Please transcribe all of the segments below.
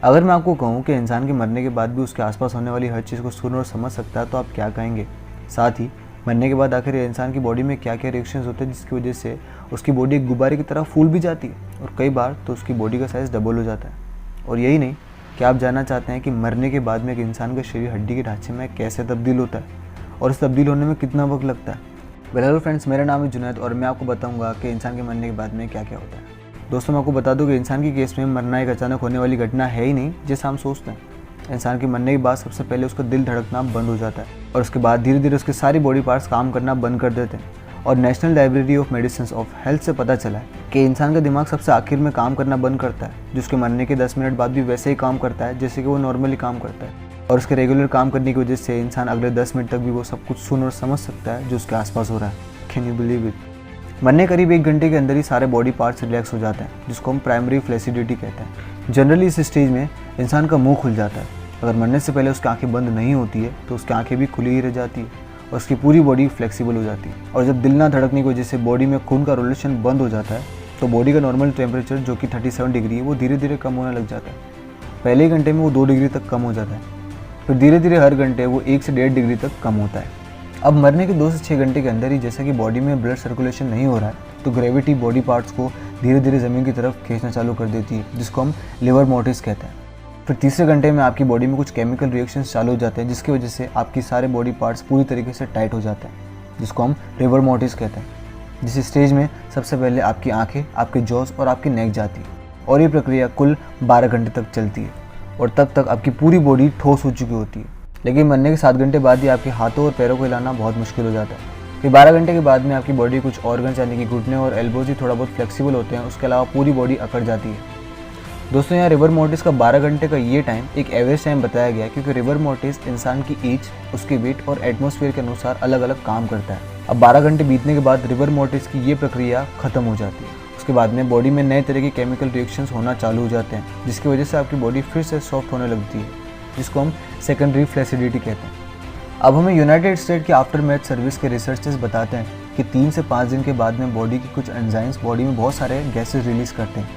अगर मैं आपको कहूँ कि इंसान के मरने के बाद भी उसके आसपास होने वाली हर चीज़ को सुन और समझ सकता है तो आप क्या कहेंगे? साथ ही मरने के बाद आखिर इंसान की बॉडी में क्या क्या रिएक्शंस होते हैं जिसकी वजह से उसकी बॉडी एक गुब्बारे की तरह फूल भी जाती है और कई बार तो उसकी बॉडी का साइज़ डबल हो जाता है। और यही नहीं, क्या आप जानना चाहते हैं कि मरने के बाद में एक इंसान का शरीर हड्डी के ढांचे में कैसे तब्दील होता है और इस तब्दील होने में कितना वक्त लगता है? हेलो फ्रेंड्स, मेरा नाम है जुनैद और मैं आपको बताऊंगा कि इंसान के मरने के बाद में क्या क्या होता है। दोस्तों, मैं आपको बता दूं कि इंसान के केस में मरना एक अचानक होने वाली घटना है ही नहीं जैसा हम सोचते हैं। इंसान के मरने के बाद सबसे पहले उसका दिल धड़कना बंद हो जाता है और उसके बाद धीरे धीरे उसके सारी बॉडी पार्ट्स काम करना बंद कर देते हैं। और national library of medicine of health से पता चला है कि इंसान का दिमाग सबसे आखिर में काम करना बंद करता है, जो उसके मरने के 10 मिनट बाद भी वैसे ही काम करता है जैसे कि वो नॉर्मली काम करता है। और उसके रेगुलर काम करने की वजह से इंसान अगले 10 मिनट तक भी वो सब कुछ सुन और समझ सकता है जो उसके आसपास हो रहा है। Can you believe it? मरने करीब 1 घंटे के अंदर ही सारे बॉडी पार्ट्स रिलैक्स हो जाते हैं, जिसको हम प्राइमरी फ्लैसिडिटी कहते हैं। जनरली इस स्टेज में इंसान का मुंह खुल जाता है। अगर मरने से पहले उसकी आंखें बंद नहीं होती है तो उसकी आंखें भी खुली ही रह जाती है और उसकी पूरी बॉडी फ्लेक्सिबल हो जाती है। और जब दिल ना धड़कने की वजह से बॉडी में खून का रोलेशन बंद हो जाता है तो बॉडी का नॉर्मल टेम्परेचर जो कि 37 डिग्री है वो धीरे धीरे कम होने लग जाता है। पहले ही घंटे में वो 2 डिग्री तक कम हो जाता है, फिर धीरे धीरे हर घंटे वो 1 से 1.5 डिग्री तक कम होता है। अब मरने के 2 से 6 घंटे के अंदर ही जैसा कि बॉडी में ब्लड सर्कुलेशन नहीं हो रहा है तो ग्रेविटी बॉडी पार्ट्स को धीरे धीरे ज़मीन की तरफ खींचना चालू कर देती है, जिसको हम लिवर मोर्टिस कहते हैं। फिर तीसरे घंटे में आपकी बॉडी में कुछ केमिकल रिएक्शंस चालू हो जाते हैं जिसकी वजह से आपकी सारे बॉडी पार्ट्स पूरी तरीके से टाइट हो जाते हैं, जिसको हम रिवर मोर्टिस कहते हैं। जिस स्टेज में सबसे पहले आपकी आंखें, आपके जॉस और आपकी नेक जाती है और ये प्रक्रिया कुल 12 घंटे तक चलती है और तब तक आपकी पूरी बॉडी ठोस हो चुकी होती है। लेकिन मरने के 7 घंटे बाद ही आपके हाथों और पैरों को हिलाना बहुत मुश्किल हो जाता है। फिर 12 घंटे के बाद में आपकी बॉडी कुछ ऑर्गन्स यानी कि घुटने और एल्बोज ही थोड़ा बहुत फ्लेक्सिबल होते हैं, उसके अलावा पूरी बॉडी अकड़ जाती है। दोस्तों, यहाँ रिवर मोर्टिस का 12 घंटे का ये टाइम एक एवरेज टाइम बताया गया है क्योंकि रिवर मोर्टिस इंसान की एज, उसके वेट और एटमॉस्फेयर के अनुसार अलग अलग काम करता है। अब 12 घंटे बीतने के बाद रिवर मोर्टिस की ये प्रक्रिया खत्म हो जाती है। उसके बाद में बॉडी में नए तरह के केमिकल रिएक्शंस होना चालू हो जाते हैं जिसकी वजह से आपकी बॉडी फिर से सॉफ्ट होने लगती है, जिसको हम सेकेंडरी फ्लैसिडिटी कहते हैं। अब हमें यूनाइटेड स्टेट के आफ्टर मैथ सर्विस के रिसर्चर्स बताते हैं कि 3 से 5 दिन के बाद में बॉडी की कुछ एंजाइम्स बॉडी में बहुत सारे गैसेस रिलीज़ करते हैं,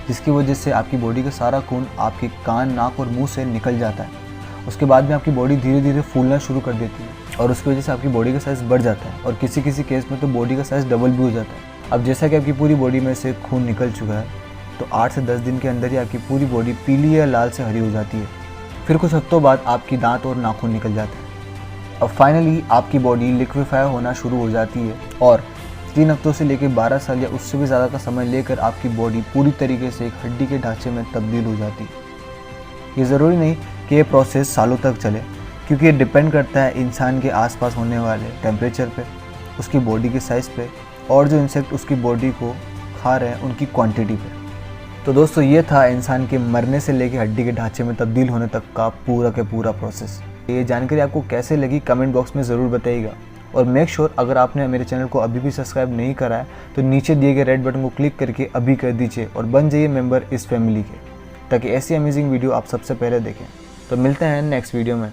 जिसकी वजह से आपकी बॉडी का सारा खून आपके कान, नाक और मुंह से निकल जाता है। उसके बाद में आपकी बॉडी धीरे धीरे फूलना शुरू कर देती है और उसकी वजह से आपकी बॉडी का साइज़ बढ़ जाता है और किसी किसी केस में तो बॉडी का साइज़ डबल भी हो जाता है। अब जैसा कि आपकी पूरी बॉडी में से खून निकल चुका है तो 8 से 10 दिन के अंदर ही आपकी पूरी बॉडी पीली या लाल से हरी हो जाती है। फिर कुछ हफ्तों बाद आपकी दांत और नाखून निकल जाते हैं। अब फाइनली आपकी बॉडी लिक्विफाई होना शुरू हो जाती है और 3 हफ्तों से लेकर 12 साल या उससे भी ज़्यादा का समय लेकर आपकी बॉडी पूरी तरीके से एक हड्डी के ढांचे में तब्दील हो जाती है। ये ज़रूरी नहीं कि ये प्रोसेस सालों तक चले क्योंकि ये डिपेंड करता है इंसान के आसपास होने वाले टेम्परेचर पे, उसकी बॉडी के साइज़ पे और जो इंसेक्ट उसकी बॉडी को खा रहे हैं उनकी क्वांटिटी पे। तो दोस्तों, ये था इंसान के मरने से लेकर हड्डी के ढांचे में तब्दील होने तक का पूरा प्रोसेस। ये जानकारी आपको कैसे लगी कमेंट बॉक्स में ज़रूर बताइएगा और मेक श्योर अगर आपने मेरे चैनल को अभी भी सब्सक्राइब नहीं करा है तो नीचे दिए गए रेड बटन को क्लिक करके अभी कर दीजिए और बन जाइए मेंबर इस फैमिली के, ताकि ऐसी अमेजिंग वीडियो आप सबसे पहले देखें। तो मिलते हैं नेक्स्ट वीडियो में।